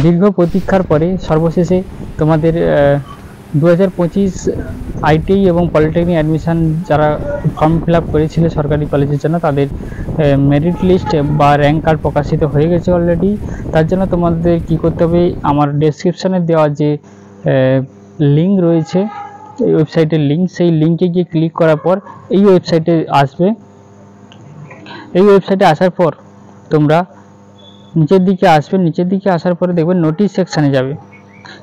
দীর্ঘ প্রতীক্ষার পরে সর্বশেষে তোমাদের 2025 আইটিআই এবং পলিটেকনিক অ্যাডমিশন যারা ফর্ম ফিল আপ করেছিল সরকারি কলেজের জন্য তাদের মেরিট লিস্ট বা র্যাঙ্ক কার্ড প্রকাশিত হয়ে গেছে অলরেডি। তার জন্য তোমাদের কি করতে হবে, আমার ডেসক্রিপশনে দেওয়া যে লিঙ্ক রয়েছে, এই ওয়েবসাইটের লিঙ্ক, সেই লিঙ্কে গিয়ে ক্লিক করার পর এই ওয়েবসাইটে আসবে। এই ওয়েবসাইটে আসার পর তোমরা নিচের দিকে আসবে, নিচের দিকে আসার পরে দেখবে নোটিশ সেকশানে যাবে।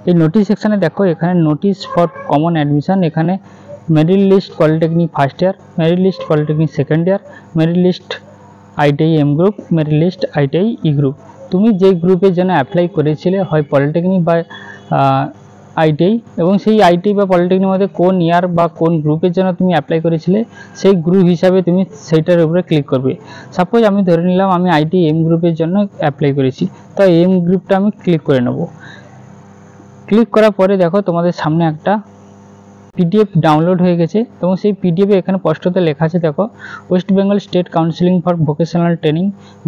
এই নোটিশ সেকশানে দেখো এখানে নোটিশ ফর কমন অ্যাডমিশন, এখানে merit list polytechnic first year, merit list polytechnic second year, merit list ITI M group, merit list ITI E group. তুমি যে গ্রুপের জন্য অ্যাপ্লাই করেছিলে হয় পলিটেকনিক বা আইটিআই, এবং সেই আইটিআই বা পলিটেকনিক মধ্যে কোন ইয়ার বা কোন গ্রুপের জন্য তুমি অ্যাপ্লাই করেছিলে সেই গ্রুপ হিসাবে তুমি সেইটার উপরে ক্লিক করবে। সাপোজ আমি ধরে নিলাম আমি আইটিআই এম গ্রুপের জন্য অ্যাপ্লাই করেছি, তো এম গ্রুপটা আমি ক্লিক করে নেব। ক্লিক করার পরে দেখো তোমাদের সামনে একটা পিডিএফ ডাউনলোড হয়ে গেছে, এবং সেই পিডিএফে এখানে স্পষ্টত লেখা আছে, দেখো west Bengal state counselling for vocational training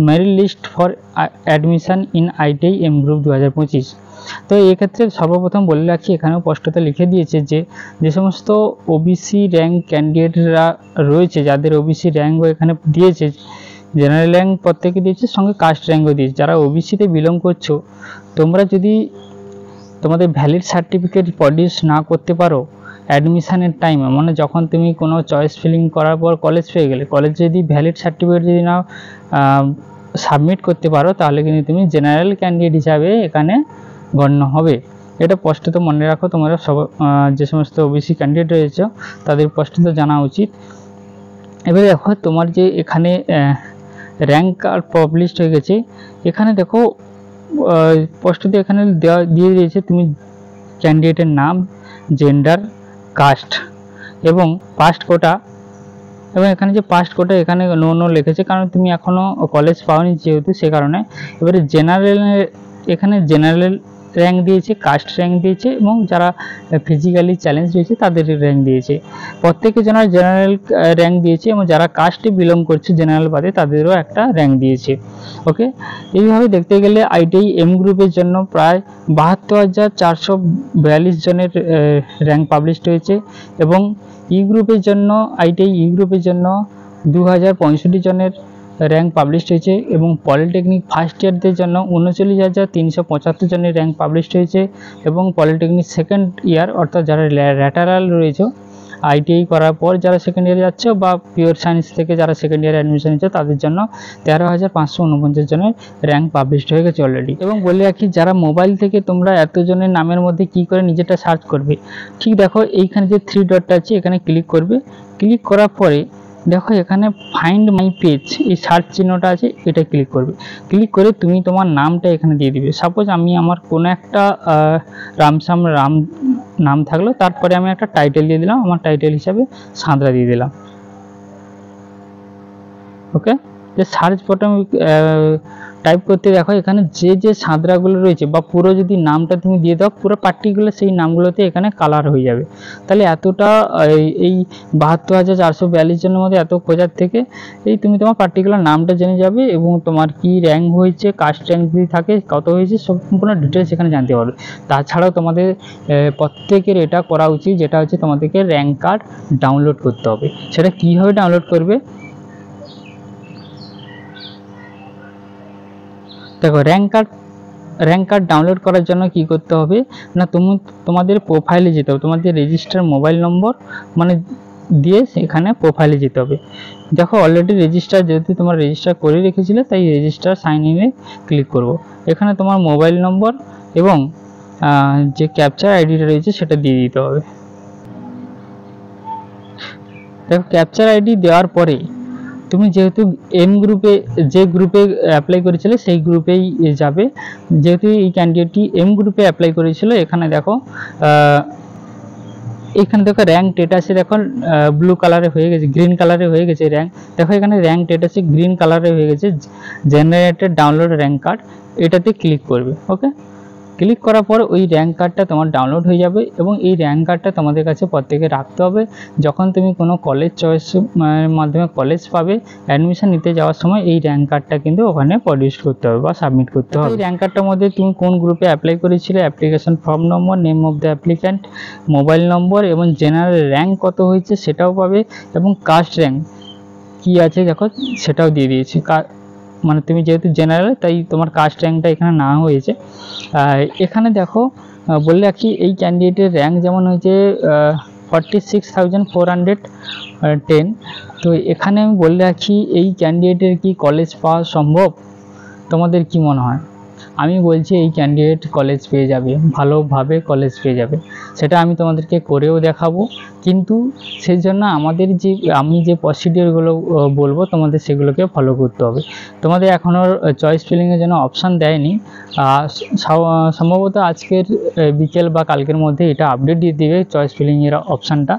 merit list for admission in ITI M group 2025। তো এক্ষেত্রে সর্বপ্রথম বলে রাখি, এখানেও স্পষ্টত লিখে দিয়েছে যে সমস্ত ওবিসি র্যাঙ্ক ক্যান্ডিডেটরা রয়েছে, যাদের ওবিসি র্যাঙ্কও এখানে দিয়েছে, জেনারেল র্যাঙ্ক প্রত্যেকে দিয়েছে, সঙ্গে কাস্ট র্যাঙ্কও দিয়েছে। যারা ওবিসিতে বিলং করছো, তোমরা যদি তোমাদের ভ্যালিড সার্টিফিকেট প্রডিউস না করতে পারো অ্যাডমিশনের টাইমে, মানে যখন তুমি কোনো চয়েস ফিলিং করার পর কলেজ পেয়ে গেলে, কলেজ যদি ভ্যালিড সার্টিফিকেট যদি না সাবমিট করতে পারো, তাহলে কিন্তু তুমি জেনারেল ক্যান্ডিডেট হিসাবে এখানে গণ্য হবে। এটা স্পষ্টত মনে রাখো, তোমরা সব যে সমস্ত ওবিসি ক্যান্ডিডেট রয়েছে তাদের স্পষ্টত জানা উচিত। এবারে দেখো তোমার যে এখানে র্যাঙ্ক কার্ড পাবলিশড হয়ে গেছে, এখানে দেখো স্পষ্টত এখানে দিয়ে দিয়েছে তুমি ক্যান্ডিডেটের নাম, জেন্ডার, কাস্ট এবং পাস্ট কোটা, এবং এখানে যে পাস্ট কোটা এখানে নো লিখেছে, কারণ তুমি এখনও কলেজ পাওনি যেহেতু, সে কারণে। এবারে জেনারেল, এখানে জেনারেল র্যাঙ্ক দিয়েছে, কাস্ট র্যাঙ্ক দিয়েছে, এবং যারা ফিজিক্যালি চ্যালেঞ্জ রয়েছে তাদের র্যাঙ্ক দিয়েছে। প্রত্যেকে জেনারেল র্যাঙ্ক দিয়েছে, এবং যারা কাস্টে বিলং করছে জেনারেল বাদে তাদেরও একটা র্যাঙ্ক দিয়েছে। ওকে, এইভাবে দেখতে গেলে আইটিআই এম গ্রুপের জন্য প্রায় 72,442 জনের র্যাঙ্ক পাবলিশড হয়েছে, এবং ই গ্রুপের জন্য আইটিআই ই গ্রুপের জন্য 2065 জনের র্যাঙ্ক পাবলিশড হয়েছে, এবং পলিটেকনিক ফার্স্ট ইয়ারদের জন্য 39,375 জনের র্যাঙ্ক পাবলিশড হয়েছে, এবং পলিটেকনিক সেকেন্ড ইয়ার অর্থাৎ যারা ল্যাটারাল রয়েছে আইটিআই করার পর যারা সেকেন্ড ইয়ারে যাচ্ছে বা পিওর সায়েন্স থেকে যারা সেকেন্ড ইয়ারে অ্যাডমিশন নিচ্ছে তাদের জন্য 13,549 জনের র্যাঙ্ক পাবলিশড হয়ে গেছে অলরেডি। এবং বলে রাখি, যারা মোবাইল থেকে তোমরা এতজনের নামের মধ্যে কি করে নিজেটা সার্চ করবে, ঠিক দেখো এইখানে যে 3 ডটটা আছে এখানে ক্লিক করবে। ক্লিক করার পরে দেখো এখানে ফাইন্ড মাই পেজ, এই সার্চ চিহ্নটা আছে, এটা ক্লিক করবে। ক্লিক করে তুমি তোমার নামটা এখানে দিয়ে দিবে। সাপোজ আমি আমার কোনো একটা রাম নাম থাকলো, তারপরে আমি একটা টাইটেল দিয়ে দিলাম, আমার টাইটেল হিসাবে সাঁতরা দিয়ে দিলাম। ওকে, যে সার্চ বটন টাইপ করতে দেখো এখানে যে সাঁতরাগুলো রয়েছে বা পুরো যদি নামটা তুমি দিয়ে দাও, পুরো পার্টিকুলার সেই নামগুলোতে এখানে কালার হয়ে যাবে। তাহলে এতটা এই 72,442 জনের মধ্যে এত খোঁজার থেকে এই তুমি তোমার পার্টিকুলার নামটা জেনে যাবে, এবং তোমার কি র্যাঙ্ক হয়েছে, কাস্ট র্যাঙ্ক যদি থাকে কত হয়েছে, সম্পূর্ণ ডিটেলস এখানে জানতে পারবে। তাছাড়াও তোমাদের প্রত্যেকের এটা করা উচিত, যেটা হচ্ছে তোমাদেরকে র্যাঙ্ক কার্ড ডাউনলোড করতে হবে। সেটা কীভাবে ডাউনলোড করবে দেখো, র্যাঙ্ক কার্ড ডাউনলোড করার জন্য কি করতে হবে না, তোমাদের প্রোফাইলে যেতে হবে, তোমাদের রেজিস্টার মোবাইল নম্বর মানে দিয়ে সেখানে প্রোফাইলে যেতে হবে। দেখো অলরেডি রেজিস্টার, যেহেতু তোমার রেজিস্টার করে রেখেছিলে তাই রেজিস্টার সাইন ইনে ক্লিক করব। এখানে তোমার মোবাইল নম্বর এবং যে ক্যাপচার আইডিটা রয়েছে সেটা দিয়ে দিতে হবে। দেখো ক্যাপচার আইডি দেওয়ার পরে তুমি যেহেতু এম গ্রুপে যে গ্রুপে অ্যাপ্লাই করেছিলে সেই গ্রুপেই যাবে। যেহেতু এই ক্যান্ডিডেটটি এম গ্রুপে অ্যাপ্লাই করেছিল, এখানে দেখো র্যাঙ্ক স্ট্যাটাসে দেখো ব্লু কালারে হয়ে গেছে, গ্রিন কালারে হয়ে গেছে র্যাঙ্ক। দেখো এখানে র্যাঙ্ক স্ট্যাটাসে গ্রিন কালারে হয়ে গেছে, জেনারেটেড ডাউনলোড র্যাঙ্ক কার্ড, এটাতে ক্লিক করবে। ওকে, ক্লিক করার পর ওই র্যাঙ্ক কার্ডটা তোমার ডাউনলোড হয়ে যাবে এবং এই র্যাঙ্ক কার্ডটা তোমাদের কাছে প্রত্যেকে রাখতে হবে। যখন তুমি কোনো কলেজ চয়েস মাধ্যমে কলেজ পাবে, অ্যাডমিশন নিতে যাওয়ার সময় এই র্যাঙ্ক কার্ডটা কিন্তু ওখানে প্রডিউস করতে হবে বা সাবমিট করতে হবে। এই র্যাঙ্ক কার্ডটার মধ্যে তুমি কোন গ্রুপে অ্যাপ্লাই করেছিলে, application form number, name of the applicant, mobile নম্বর এবং জেনারেল র্যাঙ্ক কত হয়েছে সেটাও পাবে এবং কাস্ট র্যাঙ্ক কী আছে দেখো সেটাও দিয়ে দিয়েছি। মানে তুমি যেহেতু জেনারেল তাই তোমার কাস্ট র্যাঙ্কটা এখানে না হয়েছে। এখানে দেখো বললে রাখি এই ক্যান্ডিডেটের র্যাঙ্ক যেমন হয়েছে 46,410। তো এখানে আমি বলে রাখি এই ক্যান্ডিডেটের কি কলেজ পাওয়া সম্ভব? তোমাদের কি মনে হয়? আমি বলছি এই ক্যান্ডিডেট কলেজ পেয়ে যাবে, ভালোভাবে কলেজ পেয়ে যাবে। সেটা আমি তোমাদেরকে করেও দেখাবো, কিন্তু সেই জন্য আমি যে প্রসিডিওরগুলো বলবো তোমাদের সেগুলোকে ফলো করতে হবে। তোমাদের এখনও চয়েস ফিলিংয়ের জন্য অপশান দেয়নি, সম্ভবত আজকের বিকেল বা কালকের মধ্যে এটা আপডেট দিয়ে দেবে চয়েস ফিলিংয়ের অপশানটা।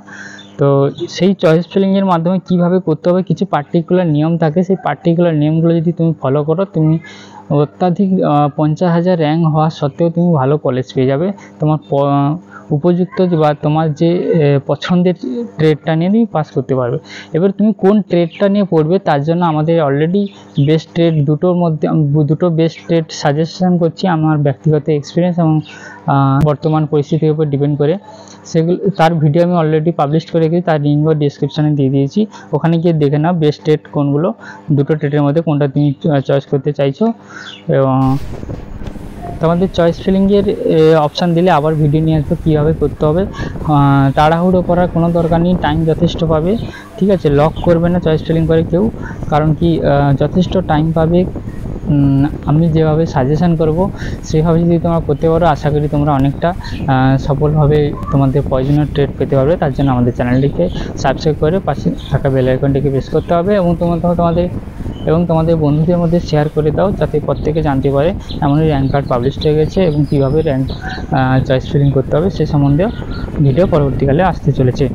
তো সেই চয়েস ফিলিংয়ের মাধ্যমে কিভাবে করতে হবে কিছু পার্টিকুলার নিয়ম থাকে, সেই পার্টিকুলার নিয়মগুলো যদি তুমি ফলো করো তুমি অত্যাধিক 50,000 র্যাঙ্ক হওয়া সত্ত্বেও তুমি ভালো কলেজ পেয়ে যাবে। তোমার উপযুক্ত বা তোমার যে পছন্দের ট্রেডটা নিয়ে তুমি পাস করতে পারবে। এবার তুমি কোন ট্রেডটা নিয়ে পড়বে তার জন্য আমাদের অলরেডি বেস্ট ট্রেড দুটো বেস্ট ট্রেড সাজেশন করছি আমার ব্যক্তিগত এক্সপিরিয়েন্স এবং বর্তমান পরিস্থিতির উপর ডিপেন্ড করে। তার ভিডিও আমি অলরেডি পাবলিশ করে রেখেছি, তার লিঙ্ক ডিসক্রিপশানে দিয়ে দিয়েছি, ওখানে গিয়ে দেখে নাও বেস্ট ট্রেড কোনগুলো, দুটো ট্রেডের মধ্যে কোনটা তুমি চয়েস করতে চাইছো। এবং তোমাদের চয়েস ফিলিংয়ের অপশান দিলে আবার ভিডিও নিয়ে আসবো কীভাবে করতে হবে। তাড়াহুড়ো করার কোনো দরকার নেই, টাইম যথেষ্ট পাবে, ঠিক আছে? লক করবে না চয়েস ফিলিং করে কেউ, কারণ কি যথেষ্ট টাইম পাবে। আমি যেভাবে সাজেশন করব সেভাবে যদি তোমরা করতে পারো আশা করি তোমরা অনেকটা সফলভাবে তোমাদের প্রয়োজনীয় ট্রেড পেতে পারবে। তার জন্য আমাদের চ্যানেলটিকে সাবস্ক্রাইব করে পাশে থাকা বেল আইকনটিকে প্রেস করতে হবে এবং তোমাদের বন্ধুদের মধ্যে শেয়ার করে দাও যাতে প্রত্যেকে জানতে পারে এমনই র্যাঙ্ক কার্ড পাবলিশ হয়ে গেছে এবং কীভাবে র্যাঙ্ক চয়েস ফিলিং করতে হবে সে সম্বন্ধে ভিডিও পরবর্তীকালে আসতে চলেছে।